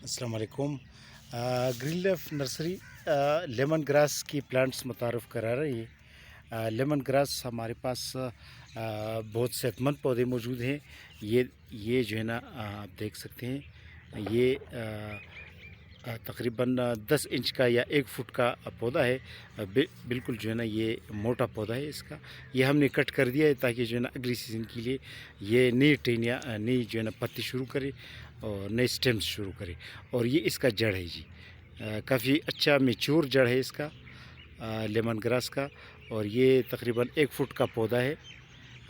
अस्सलाम वालेकुम। Green leaf nursery lemon grass की प्लांट्स मुतारफ़ करा रही है। लेमन ग्रास हमारे पास बहुत सेहतमंद पौधे मौजूद हैं। ये जो है ना आप देख सकते हैं, ये तकरीबन 10 इंच का या 1 फुट का पौधा है। बिल्कुल जो है ना ये मोटा पौधा है इसका। ये हमने कट कर दिया है ताकि जो है ना अगली सीज़न के लिए ये नई टहनियाँ नई जो है ना पत्ती शुरू करे और नए स्टेम्स शुरू करे। और ये इसका जड़ है जी, काफ़ी अच्छा मैच्योर जड़ है इसका लेमन ग्रास का। और ये तकरीबन 1 फुट का पौधा है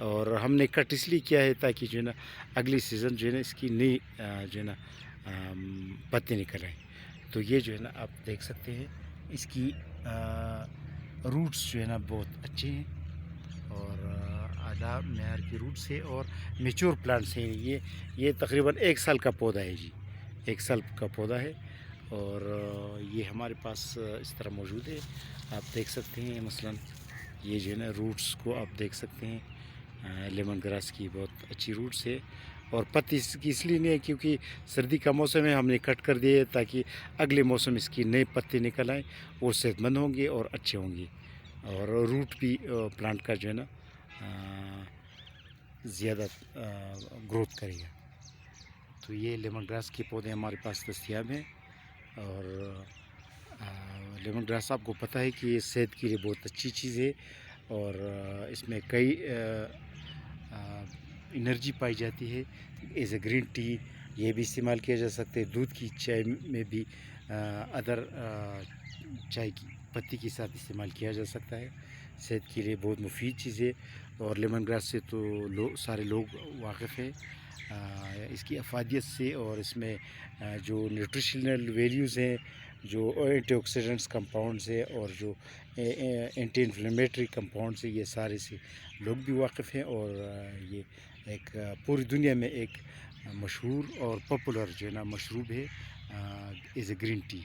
और हमने कट इसलिए किया है ताकि जो है ना अगली सीज़न जो है ना इसकी नई जो है ना पत्ती निकल आए। तो ये जो है ना आप देख सकते हैं, इसकी रूट्स जो है ना बहुत अच्छे हैं और आला मेयार की रूट्स है और मैच्योर प्लांट्स हैं। ये तकरीबन 1 साल का पौधा है जी, 1 साल का पौधा है। और ये हमारे पास इस तरह मौजूद है, आप देख सकते हैं। मसलन ये जो है ना रूट्स को आप देख सकते हैं, लेमन ग्रास की बहुत अच्छी रूट्स है। और पत्ती इसकी इसलिए नहीं है क्योंकि सर्दी का मौसम है, हमने कट कर दिए ताकि अगले मौसम इसकी नए पत्ते निकल आएँ, वो सेहतमंद होंगे और अच्छे होंगे। और रूट भी प्लांट का जो है ना ज़्यादा ग्रोथ करेगा। तो ये लेमन ग्रास के पौधे हमारे पास दस्तयाब हैं। और लेमन ग्रास आपको पता है कि ये सेहत के लिए बहुत अच्छी चीज़ है और इसमें कई एनर्जी पाई जाती है। एज ए ग्रीन टी ये भी इस्तेमाल किया जा सकता है, दूध की चाय में भी अदर चाय की पत्ती के साथ इस्तेमाल किया जा सकता है। सेहत के लिए बहुत मुफीद चीज़ है और लेमन ग्रास से तो सारे लोग वाकिफ़ हैं इसकी अफादियत से। और इसमें जो न्यूट्रिशनल वैल्यूज़ हैं, जो एंटीऑक्सीडेंट्स कंपाउंड्स है और जो एंटी इन्फ्लेमेटरी कंपाउंड्स है, ये सारे से लोग भी वाकिफ़ हैं। और ये एक पूरी दुनिया में एक मशहूर और पॉपुलर जो है ना मशरूब है एज ए ग्रीन टी।